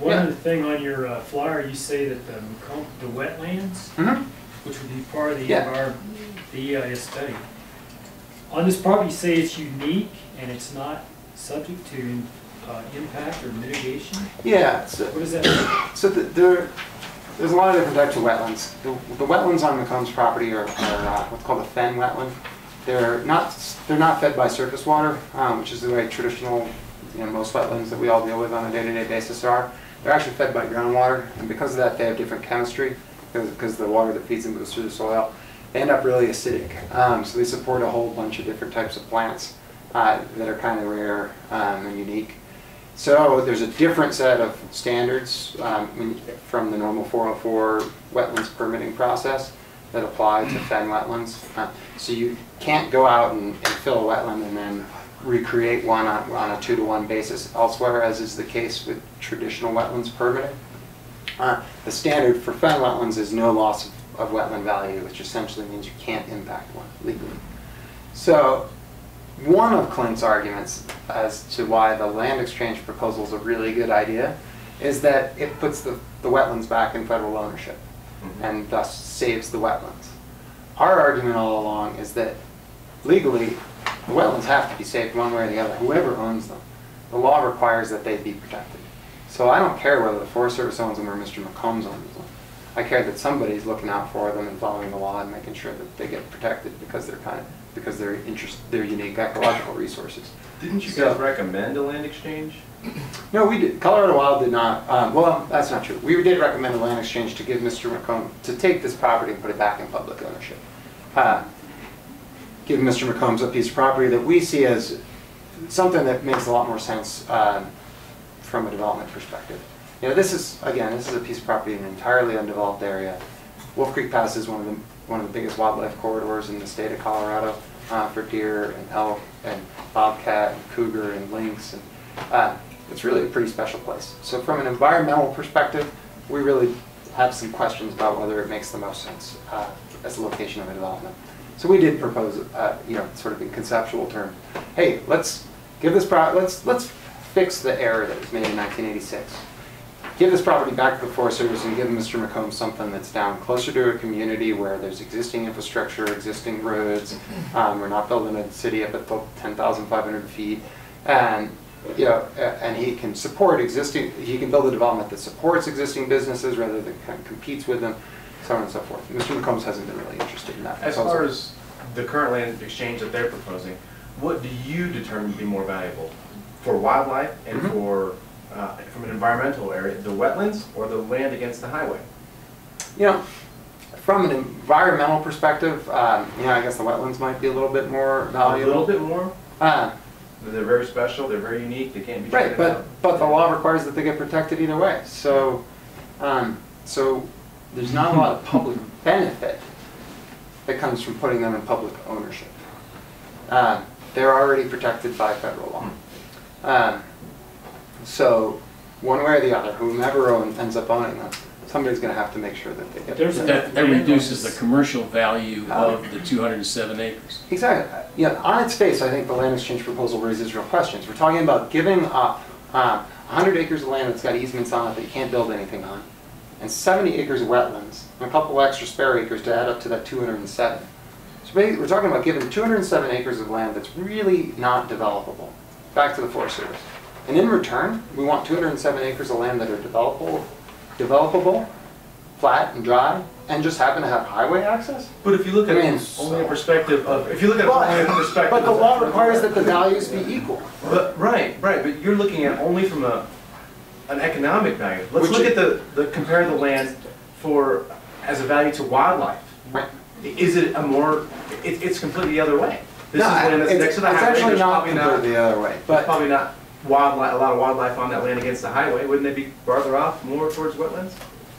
One other thing on your flyer, you say that the wetlands, which would be part of the the EIS study. On this property, you say it's unique and it's not subject to impact or mitigation? Yeah. So, what does that mean? So there's a lot of different types of wetlands. The wetlands on McComb's property are what's called a fen wetland. They're not fed by surface water, which is the way traditional, most wetlands that we all deal with on a day-to-day basis are. They're actually fed by groundwater, and because of that, they have different chemistry. Because the water that feeds them goes through the soil, they end up really acidic. So they support a whole bunch of different types of plants that are kind of rare and unique. So there's a different set of standards from the normal 404 wetlands permitting process that apply to fen wetlands. So you can't go out and fill a wetland and then recreate one on a 2-to-1 basis elsewhere, as is the case with traditional wetlands permitting. The standard for fen wetlands is no loss of wetland value, which essentially means you can't impact one legally. So one of Clint's arguments as to why the land exchange proposal is a really good idea is that it puts the wetlands back in federal ownership and thus saves the wetlands. Our argument all along is that legally the wetlands have to be saved one way or the other, whoever owns them. The law requires that they be protected. So I don't care whether the Forest Service owns them or Mr. McCombs owns them. I care that somebody's looking out for them and following the law and making sure that they get protected because they're unique ecological resources. Didn't you guys recommend a land exchange? No, we did. Colorado Wild did not. Well, that's not true. We did recommend a land exchange to give Mr. McComb, to take this property and put it back in public ownership. Give Mr. McCombs a piece of property that we see as something that makes a lot more sense from a development perspective. This is a piece of property in an entirely undeveloped area. Wolf Creek Pass is one of the biggest wildlife corridors in the state of Colorado for deer and elk and bobcat and cougar and lynx, and it's really a pretty special place. So from an environmental perspective, we really have some questions about whether it makes the most sense as a location of a development. So we did propose, sort of in conceptual terms, hey, let's give this let's fix the error that was made in 1986. Give this property back to the Forest Service and give Mr. McComb something that's down closer to a community where there's existing infrastructure, existing roads. We're not building a city up at 10,500 feet, and and he can support existing. He can build a development that supports existing businesses rather than kind of competes with them, so on and so forth. Mr. McCombs hasn't been really interested in that. As far as the current land exchange that they're proposing, what do you determine to be more valuable for wildlife and for from an environmental area, the wetlands or the land against the highway? From an environmental perspective, I guess the wetlands might be a little bit more valuable. A little bit more? They're very special, they're very unique, they can't be right, but the law requires that they get protected either way. So, so there's not a lot of public benefit that comes from putting them in public ownership. They're already protected by federal law. So one way or the other, whomever ends up owning them, somebody's going to have to make sure that they get that reduces the commercial value of the 207 acres. Exactly. On its face, I think the land exchange proposal raises real questions. We're talking about giving up 100 acres of land that's got easements on it that you can't build anything on, and 70 acres of wetlands, and a couple extra spare acres to add up to that 207. So basically, we're talking about giving 207 acres of land that's really not developable back to the Forest Service. And in return, we want 207 acres of land that are developable, flat and dry, and just happen to have highway access? But if you look at only a perspective of, but the law requires that the values be equal. But but you're looking at only from an economic value. Let's look at compare the land as a value to wildlife. Right. Is it it's completely the other way. This is land that's next to the highway. It's actually not completely the other way. But probably not a lot of wildlife on that land against the highway. Wouldn't they be farther off, more towards wetlands?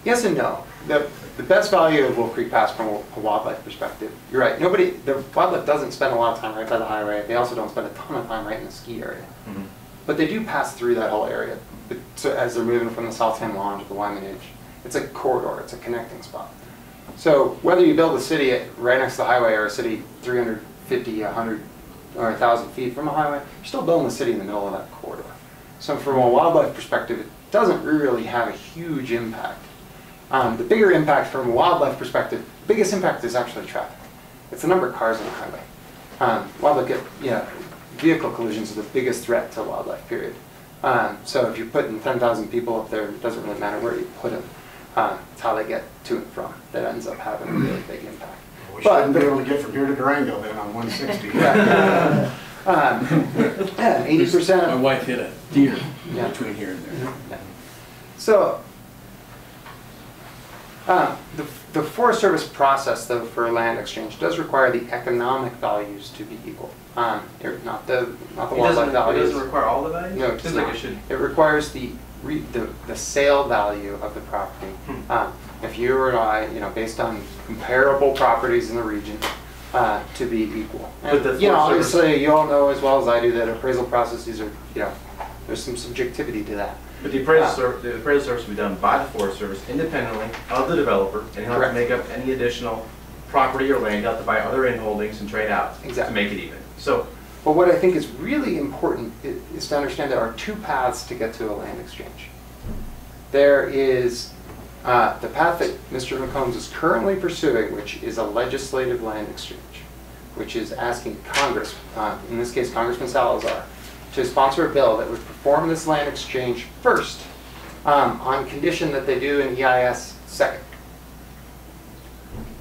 Yes and no. The best value of Wolf Creek Pass from a wildlife perspective, you're right. The wildlife doesn't spend a lot of time right by the highway. They also don't spend a ton of time right in the ski area. But they do pass through that whole area. So as they're moving from the South Ham Lawn to the Wyman Edge, it's a corridor. It's a connecting spot. So whether you build a city right next to the highway or a city 350, 100, or 1,000 feet from a highway, you're still building a city in the middle of that corridor. So from a wildlife perspective, doesn't really have a huge impact. The bigger impact from a wildlife perspective, the biggest impact is actually traffic. It's the number of cars on the highway. Wildlife vehicle collisions are the biggest threat to wildlife, period. So if you're putting 10,000 people up there, it doesn't really matter where you put them. It's how they get to and from that ends up having a really big impact. We shouldn't be able to get from here to Durango then on 160. Yeah, 80%. My wife hit a deer between here and there. Yeah. So the Forest Service process, though, for land exchange does require the economic values to be equal. Not the wildlife values. It doesn't require all the values? No, it does not. It requires the sale value of the property. If you or I, based on comparable properties in the region, to be equal. And, obviously, you all know as well as I do that appraisal processes are, there's some subjectivity to that. But the appraisal service will be done by the Forest Service independently of the developer, and he'll have to make up any additional property or land. He'll have to buy other in-holdings and trade out to make it even. So, but what I think is really important is to understand there are two paths to get to a land exchange. There is the path that Mr. McCombs is currently pursuing, which is a legislative land exchange, which is asking Congress, in this case Congressman Salazar, to sponsor a bill that would perform this land exchange first, on condition that they do an EIS second.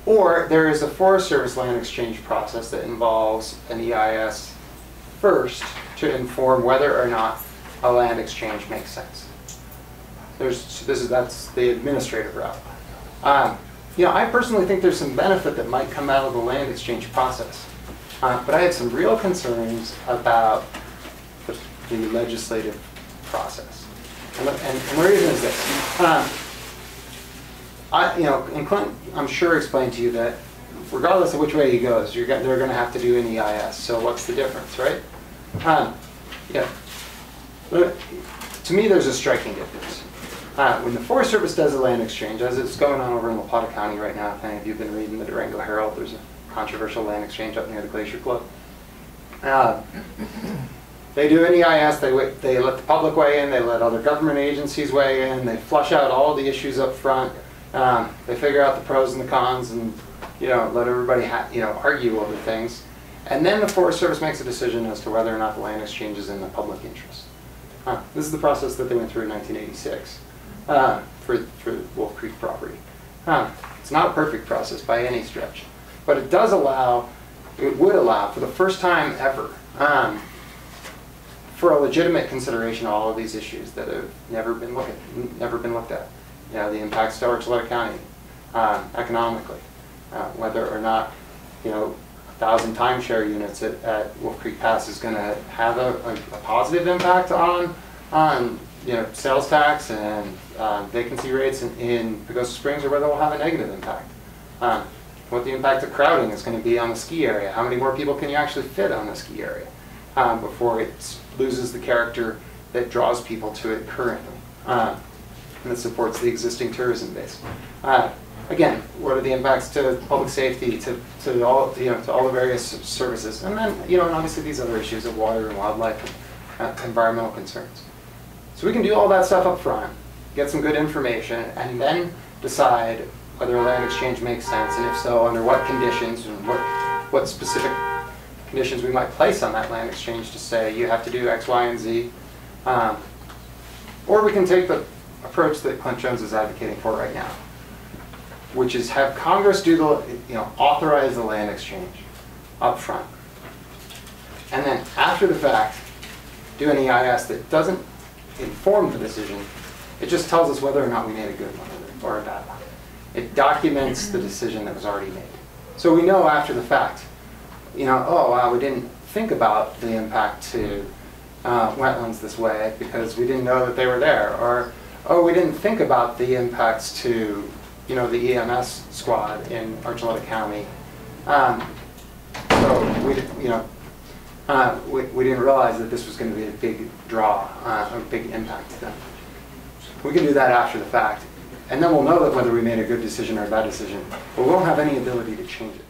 Or there is a Forest Service land exchange process that involves an EIS first to inform whether or not a land exchange makes sense. That's the administrative route. I personally think there's some benefit that might come out of the land exchange process, but I had some real concerns about the legislative process, and the reason is this. And Clint, I'm sure, explained to you that regardless of which way he goes, they're going to have to do an EIS. So what's the difference, right? To me, there's a striking difference. When the Forest Service does a land exchange, as it's going on over in La Plata County right now, if any of you have been reading the Durango Herald, there's a controversial land exchange up near the Glacier Club. They do an EIS, they let the public weigh in, they let other government agencies weigh in, they flush out all the issues up front, they figure out the pros and the cons, and let everybody argue over things. And then the Forest Service makes a decision as to whether or not the land exchange is in the public interest. This is the process that they went through in 1986 for Wolf Creek property. It's not a perfect process by any stretch, but it would allow, for the first time ever, for a legitimate consideration of all of these issues that have never been looked at. The impacts to Archuleta County economically, whether or not 1,000 timeshare units at Wolf Creek Pass is going to have a positive impact on sales tax and vacancy rates in Pagosa Springs, or whether it will have a negative impact. What the impact of crowding is going to be on the ski area. How many more people can you actually fit on the ski area before it loses the character that draws people to it currently, and that supports the existing tourism base. Again, what are the impacts to public safety, to all the various services, and then and obviously these other issues of water and wildlife and environmental concerns. So we can do all that stuff up front, get some good information, and then decide whether a land exchange makes sense, and if so, under what conditions and what specific conditions we might place on that land exchange to say you have to do X, Y, and Z. Or we can take the approach that Clint Jones is advocating for right now, which is have Congress do authorize the land exchange up front, and then after the fact do an EIS that doesn't inform the decision. It just tells us whether or not we made a good one or a bad one. It documents the decision that was already made. So we know after the fact, oh wow, we didn't think about the impact to wetlands this way because we didn't know that they were there, or oh, we didn't think about the impacts to the EMS squad in Archuleta County. So we didn't realize that this was going to be a big draw, a big impact to them. We can do that after the fact, and then we'll know that whether we made a good decision or a bad decision, but we won't have any ability to change it.